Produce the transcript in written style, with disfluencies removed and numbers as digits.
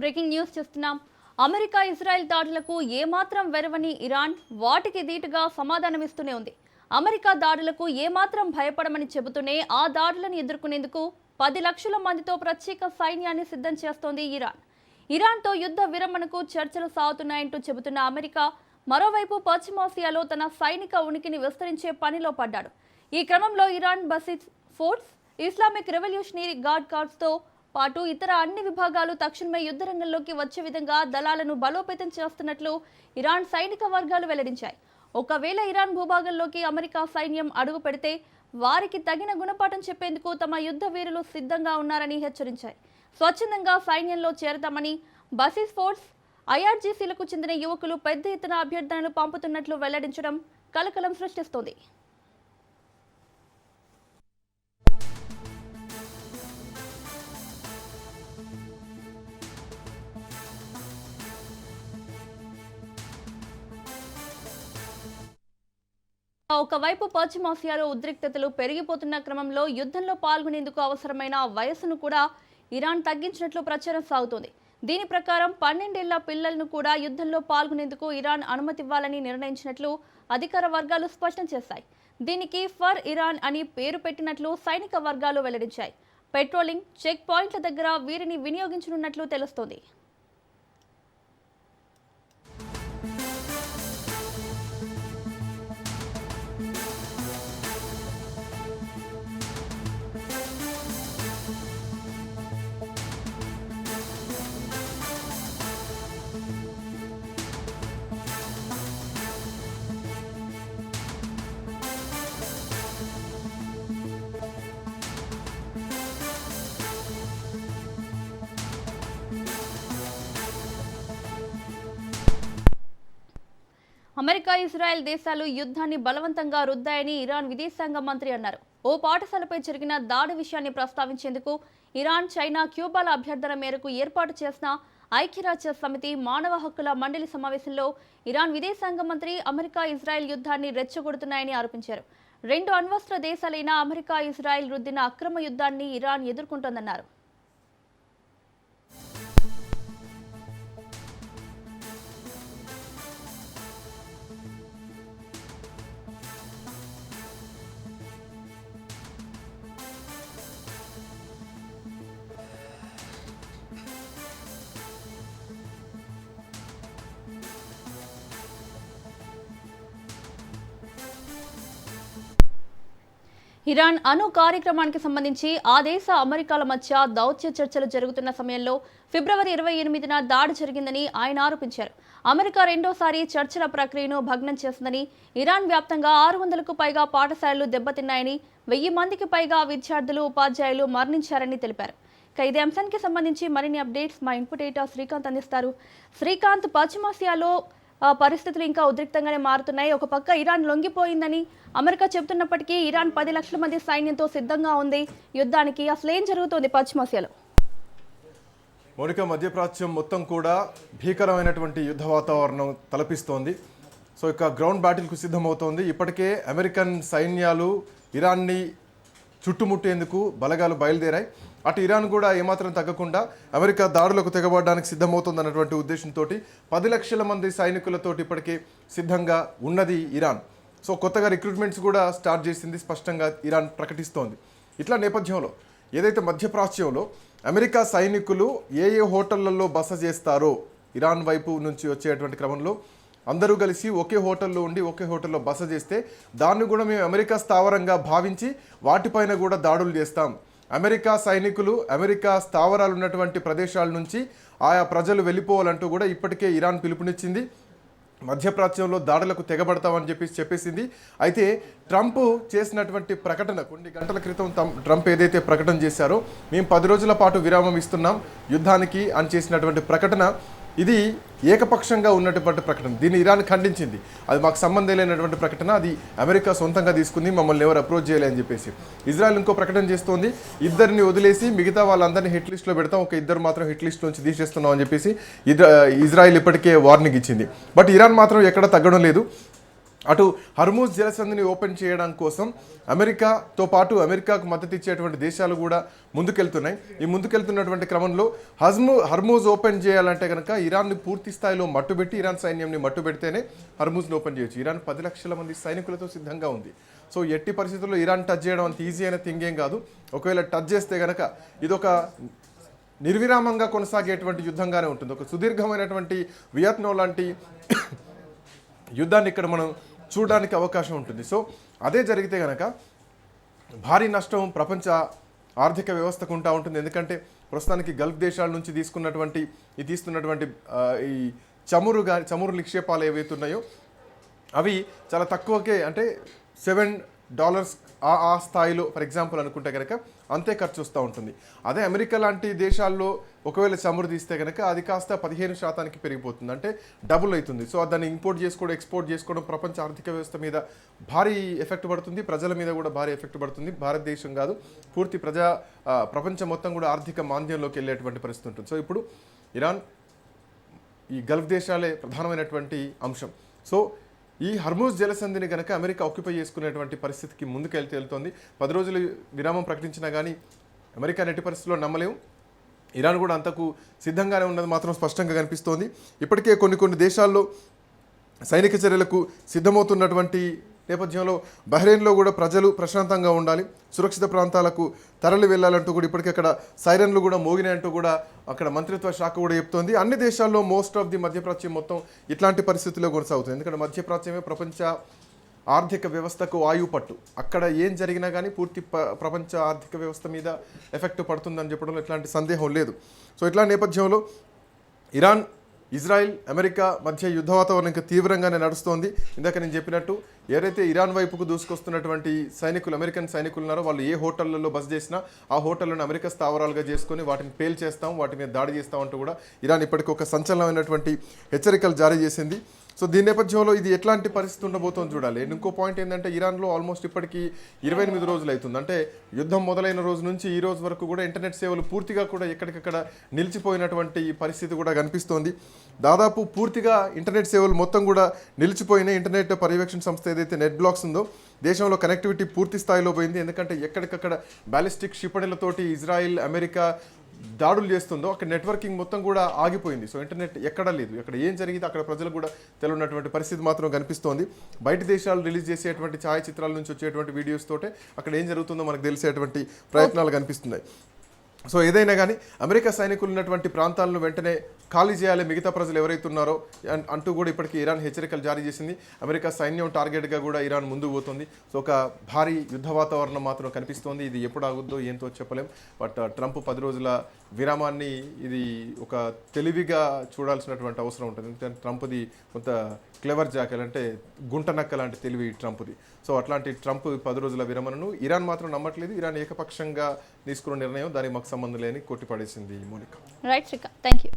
Breaking news చూస్తున్నాం. America Israel దాడులకు ఏమాత్రం వెరవని ఇరాన్ వాటికి ధీటుగా సమాధానమిస్తూనే ఉంది. అమెరికా దాడులకు ఏమాత్రం భయపడమని చెబుతూనే ఆ దాడులను ఎదుర్కొనేందుకు 10 లక్షల మందితో ప్రత్యేక సైన్యాన్ని సిద్ధం చేస్తోంది ఇరాన్. ఇరాన్తో యుద్ధ విరమణకు చర్చలు సాగుతున్నాయంటూ చెబుతున్న అమెరికా మరోవైపు పశ్చిమాసియాలో తన సైనిక ఉనికిని విస్తరించే పనిలో పడ్డాడు. ఈ క్రమంలో Iran Basij force, Islamic revolutionary guard కార్డ్స్తో పాటు ఇతర అన్ని విభాగాలు తక్షణమే యుద్ధ రంగంలోకి వచ్చే విధంగా దళాలను బలోపేతం చేస్తున్నట్లు ఇరాన్ సైనిక వర్గాలు వెల్లడించాయి. ఒకవేళ ఇరాన్ భూభాగంలోకి అమెరికా సైన్యం అడుగు పెడితే వారికి తగిన గుణపాఠం చెప్పేందుకు తమ యుద్ధ వీరులు సిద్ధంగా ఉన్నారని హెచ్చరించాయి. స్వచ్ఛందంగా సైన్యంలో చేరతామని బసిస్ ఫోర్స్, ఐఆర్జీసీలకు చెందిన యువకులు పెద్ద ఎత్తున అభ్యర్థనలు పంపుతున్నట్లు వెల్లడించడం కలకలం సృష్టిస్తోంది. ఒకవైపు పశ్చిమాసియాలో ఉద్రిక్తతలు పెరిగిపోతున్న క్రమంలో యుద్ధంలో పాల్గొనేందుకు అవసరమైన వయస్సును కూడా ఇరాన్ తగ్గించినట్లు ప్రచారం సాగుతోంది. దీని ప్రకారం 12 ఏళ్ల పిల్లలను కూడా యుద్ధంలో పాల్గొనేందుకు ఇరాన్ అనుమతివ్వాలని నిర్ణయించినట్లు అధికార వర్గాలు స్పష్టం చేశాయి. దీనికి ఫర్ ఇరాన్ అని పేరు పెట్టినట్లు సైనిక వర్గాలు వెల్లడించాయి. పెట్రోలింగ్ చెక్ పాయింట్ల దగ్గర వీరిని వినియోగించనున్నట్లు తెలుస్తోంది. అమెరికా, ఇజ్రాయెల్ దేశాలు యుద్ధాన్ని బలవంతంగా రుద్దాయని ఇరాన్ విదేశాంగ మంత్రి అన్నారు. ఓ పాఠశాలపై జరిగిన దాడి విషయాన్ని ప్రస్తావించేందుకు ఇరాన్, చైనా, క్యూబాల అభ్యర్థన మేరకు ఏర్పాటు చేసిన ఐక్యరాజ్య సమితి మానవ హక్కుల మండలి సమావేశంలో ఇరాన్ విదేశాంగ మంత్రి అమెరికా, ఇజ్రాయెల్ యుద్ధాన్ని రెచ్చగొడుతున్నాయని ఆరోపించారు. 2 అణ్వస్త్ర దేశాలైన అమెరికా, ఇజ్రాయెల్ రుద్దిన అక్రమ యుద్ధాన్ని ఇరాన్ ఎదుర్కొంటోందన్నారు. ఇరాన్ అణు కార్యక్రమానికి సంబంధించి ఆ దేశ అమెరికాల మధ్య దౌత్య చర్చలు జరుగుతున్న సమయంలో ఫిబ్రవరి 28న దాడి జరిగిందని ఆయన ఆరోపించారు. అమెరికా రెండోసారి చర్చల ప్రక్రియను భగ్నం చేసిందని, ఇరాన్ వ్యాప్తంగా 600కు పైగా పాఠశాలలు దెబ్బతిన్నాయని, 1000 మందికి పైగా విద్యార్థులు, ఉపాధ్యాయులు మరణించారని తెలిపారు. ఇదే అంశానికి సంబంధించి మరిన్ని అప్డేట్స్ మా ఇన్పుట్ ఎడిటర్ శ్రీకాంత్ అందిస్తారు. శ్రీకాంత్, పశ్చిమాసియాలో పరిస్థితులు ఇంకా ఉద్రిక్తంగానే మారుతున్నాయి. ఒక పక్క ఇరాన్ లొంగిపోయిందని అమెరికా చెబుతున్నప్పటికీ ఇరాన్ 10 లక్షల మంది సైన్యంతో సిద్ధంగా ఉంది యుద్ధానికి. అసలు ఏం జరుగుతోంది పశ్చిమాసియాలో? మౌనిక, మధ్యప్రాచ్యం మొత్తం కూడా భీకరమైనటువంటి యుద్ధ వాతావరణం తలపిస్తోంది. సో ఇక గ్రౌండ్ బ్యాటిల్కు సిద్ధమవుతోంది. ఇప్పటికే అమెరికన్ సైన్యాలు ఇరాన్ని చుట్టుముట్టేందుకు బలగాలు బయలుదేరాయి. అటు ఇరాన్ కూడా ఏమాత్రం తగ్గకుండా అమెరికా దాడులకు తెగబడడానికి సిద్ధమవుతుందన్నటువంటి ఉద్దేశంతో 10 లక్షల మంది సైనికులతోటి ఇప్పటికే సిద్ధంగా ఉన్నది ఇరాన్. సో కొత్తగా రిక్రూట్మెంట్స్ కూడా స్టార్ట్ చేసింది, స్పష్టంగా ఇరాన్ ప్రకటిస్తోంది. ఇట్లా నేపథ్యంలో ఏదైతే మధ్యప్రాచ్యంలో అమెరికా సైనికులు ఏ హోటళ్లలో బస చేస్తారో ఇరాన్ వైపు నుంచి వచ్చేటువంటి క్రమంలో అందరూ కలిసి ఒకే హోటల్లో ఉండి ఒకే హోటల్లో బస చేస్తే దాన్ని కూడా మేము అమెరికా స్థావరంగా భావించి వాటిపైన కూడా దాడులు చేస్తాం. అమెరికా సైనికులు అమెరికా స్థావరాలు ఉన్నటువంటి ప్రదేశాల నుంచి ఆయా ప్రజలు వెళ్ళిపోవాలంటూ కూడా ఇప్పటికే ఇరాన్ పిలుపునిచ్చింది. మధ్యప్రాచ్యంలో దాడులకు తెగబడతామని చెప్పేసింది. అయితే ట్రంప్ చేసినటువంటి ప్రకటన, కొన్ని గంటల క్రితం ట్రంప్ ఏదైతే ప్రకటన చేశారో మేము 10 రోజుల పాటు విరామం ఇస్తున్నాం యుద్ధానికి అని చేసినటువంటి ప్రకటన ఇది ఏకపక్షంగా ఉన్నటువంటి ప్రకటన. దీన్ని ఇరాన్ ఖండించింది. అది మాకు సంబంధం లేనటువంటి ప్రకటన, అది అమెరికా సొంతంగా తీసుకుంది, మమ్మల్ని ఎవరు అప్రోచ్ చేయలే అని చెప్పేసి. ఇజ్రాయెల్ ఇంకో ప్రకటన చేస్తోంది, ఇద్దరిని వదిలేసి మిగతా వాళ్ళందరినీ హిట్ లిస్ట్లో పెడతాం, ఒక ఇద్దరు మాత్రం హిట్ లిస్ట్ నుంచి తీసేస్తున్నాం అని చెప్పేసి ఇజ్రాయెల్ ఇప్పటికే వార్నింగ్ ఇచ్చింది. బట్ ఇరాన్ మాత్రం ఎక్కడ తగ్గడం లేదు. అటు హర్మూజ్ జలసంధిని ఓపెన్ చేయడం కోసం అమెరికాతో పాటు అమెరికాకు మద్దతు ఇచ్చేటువంటి దేశాలు కూడా ముందుకెళ్తున్నాయి. ఈ ముందుకెళ్తున్నటువంటి క్రమంలో హర్మూజ్ ఓపెన్ చేయాలంటే కనుక ఇరాన్ని పూర్తి స్థాయిలో మట్టుబెట్టి ఇరాన్ సైన్యంని మట్టుబెడితేనే హర్మూజ్ని ఓపెన్ చేయొచ్చు. ఇరాన్ 10 లక్షల మంది సైనికులతో సిద్ధంగా ఉంది. సో ఎట్టి పరిస్థితుల్లో ఇరాన్ టచ్ చేయడం అంత ఈజీ అయిన థింగ్ ఏం కాదు. ఒకవేళ టచ్ చేస్తే కనుక ఇదొక నిర్విరామంగా కొనసాగేటువంటి యుద్ధంగానే ఉంటుంది. ఒక సుదీర్ఘమైనటువంటి వియత్నాం లాంటి యుద్ధాన్ని ఇక్కడ మనం చూడడానికి అవకాశం ఉంటుంది. సో అదే జరిగితే కనుక భారీ నష్టం ప్రపంచ ఆర్థిక వ్యవస్థకు ఉంటా ఉంటుంది. ఎందుకంటే ప్రస్తుతానికి గల్ఫ్ దేశాల నుంచి తీస్తున్నటువంటి ఈ చమురు నిక్షేపాలు ఏవైతే ఉన్నాయో అవి చాలా తక్కువకే, అంటే $7 ఆ స్థాయిలో ఫర్ ఎగ్జాంపుల్ అనుకుంటే కనుక అంతే ఖర్చు వస్తూ ఉంటుంది. అదే అమెరికా లాంటి దేశాల్లో ఒకవేళ చమురు తీస్తే కనుక అది కాస్త 15% పెరిగిపోతుంది, అంటే డబుల్ అవుతుంది. సో దాన్ని ఇంపోర్ట్ చేసుకోవడం, ఎక్స్పోర్ట్ చేసుకోవడం ప్రపంచ ఆర్థిక వ్యవస్థ మీద భారీ ఎఫెక్ట్ పడుతుంది, ప్రజల మీద కూడా భారీ ఎఫెక్ట్ పడుతుంది. భారతదేశం కాదు, పూర్తి ప్రపంచం మొత్తం కూడా ఆర్థిక మాంద్యంలోకి వెళ్ళేటువంటి పరిస్థితి ఉంటుంది. సో ఇప్పుడు ఇరాన్, ఈ గల్ఫ్ దేశాలే ప్రధానమైనటువంటి అంశం. సో ఈ హర్మూజ్ జలసంధిని కనుక అమెరికా ఆక్యుపై చేసుకునేటువంటి పరిస్థితికి వెళ్తోంది. 10 రోజులు విరామం ప్రకటించినా కానీ అమెరికా నెట్టి పరిస్థితుల్లో నమ్మలేము. ఇరాన్ కూడా అంతకు సిద్ధంగానే ఉన్నది మాత్రం స్పష్టంగా కనిపిస్తోంది. ఇప్పటికే కొన్ని దేశాల్లో సైనిక చర్యలకు సిద్ధమవుతున్నటువంటి నేపథ్యంలో బహ్రెయిన్లో కూడా ప్రజలు ప్రశాంతంగా ఉండాలి, సురక్షిత ప్రాంతాలకు తరలి వెళ్ళాలంటూ కూడా ఇప్పటికే అక్కడ సైరన్లు కూడా మోగినాయంటూ కూడా అక్కడ మంత్రిత్వ శాఖ కూడా చెప్తోంది. అన్ని దేశాల్లో మోస్ట్ ఆఫ్ ది మధ్యప్రాచ్యం మొత్తం ఇట్లాంటి పరిస్థితుల్లో కొనసాగుతుంది. ఎందుకంటే మధ్యప్రాచ్యమే ప్రపంచ ఆర్థిక వ్యవస్థకు ఆయువు పట్టు. అక్కడ ఏం జరిగినా కానీ పూర్తి ప్రపంచ ఆర్థిక వ్యవస్థ మీద ఎఫెక్ట్ పడుతుందని చెప్పడంలో ఎట్లాంటి సందేహం లేదు. సో ఇట్లా నేపథ్యంలో ఇరాన్, ఇజ్రాయిల్, అమెరికా మధ్య యుద్ధ వాతావరణం ఇంకా తీవ్రంగానే నడుస్తోంది. ఇందాక నేను చెప్పినట్టు ఎవరైతే ఇరాన్ వైపుకు దూసుకొస్తున్నటువంటి అమెరికన్ సైనికులు ఉన్నారో వాళ్ళు ఏ హోటళ్లలో బస చేసినా ఆ హోటళ్లను అమెరికా స్థావరాలుగా చేసుకొని వాటిని పేల్చేస్తాం, వాటి మీద దాడి చేస్తామంటూ కూడా ఇరాన్ ఇప్పటికీ ఒక సంచలనమైనటువంటి హెచ్చరికలు జారీ చేసింది. సో దీని నేపథ్యంలో ఇది ఎట్లాంటి పరిస్థితి ఉండబోతుందో చూడాలి. ఇంకో పాయింట్ ఏంటంటే ఇరాన్లో ఆల్మోస్ట్ ఇప్పటికీ 28 రోజులు అవుతుంది. అంటే యుద్ధం మొదలైన రోజు నుంచి ఈ రోజు వరకు కూడా ఇంటర్నెట్ సేవలు పూర్తిగా కూడా ఎక్కడికక్కడ నిలిచిపోయినటువంటి పరిస్థితి కూడా కనిపిస్తోంది. దాదాపు పూర్తిగా ఇంటర్నెట్ సేవలు మొత్తం కూడా నిలిచిపోయిన ఇంటర్నెట్ పర్యవేక్షణ సంస్థ ఏదైతే నెట్ బ్లాక్స్ ఉందో దేశంలో కనెక్టివిటీ పూర్తి స్థాయిలో పోయింది. ఎందుకంటే ఎక్కడికక్కడ బ్యాలిస్టిక్ క్షిపణులతోటి ఇజ్రాయిల్, అమెరికా దాడులు చేస్తుందో అక్కడ నెట్వర్కింగ్ మొత్తం కూడా ఆగిపోయింది. సో ఇంటర్నెట్ ఎక్కడా లేదు. అక్కడ ఏం జరిగింది అక్కడ ప్రజలు కూడా తెలియనటువంటి పరిస్థితి మాత్రం కనిపిస్తోంది. బయట దేశాలు రిలీజ్ చేసేటువంటి ఛాయాచిత్రాల నుంచి వచ్చేటువంటి వీడియోస్ తోటే అక్కడ ఏం జరుగుతుందో మనకు తెలిసేటువంటి ప్రయత్నాలు కనిపిస్తున్నాయి. సో ఏదైనా కానీ అమెరికా సైనికులు ఉన్నటువంటి ప్రాంతాలను వెంటనే ఖాళీ చేయాలి మిగతా ప్రజలు ఎవరైతే ఉన్నారో అంటూ కూడా ఇప్పటికీ ఇరాన్ హెచ్చరికలు జారీ చేసింది. అమెరికా సైన్యం టార్గెట్గా కూడా ఇరాన్ ముందుకు పోతుంది. సో ఒక భారీ యుద్ధ వాతావరణం మాత్రం కనిపిస్తోంది. ఇది ఎప్పుడు ఆగుద్దో ఏంతో చెప్పలేం. బట్ ట్రంప్ 10 రోజుల విరామాన్ని ఇది ఒక తెలివిగా చూడాల్సినటువంటి అవసరం ఉంటుంది. ఎందుకంటే ట్రంప్ది కొంత క్లెవర్ జాకల్, అంటే గుంట నక్క లాంటి తెలివి ట్రంప్ది. సో అట్లాంటి ట్రంప్ 10 రోజుల విరమణను ఇరాన్ మాత్రం నమ్మట్లేదు. ఇరాన్ ఏకపక్షంగా తీసుకున్న నిర్ణయం దానికి మాకు సంబంధం లేని కొట్టిపడేసింది. Monica. Right Srikanth, thank you.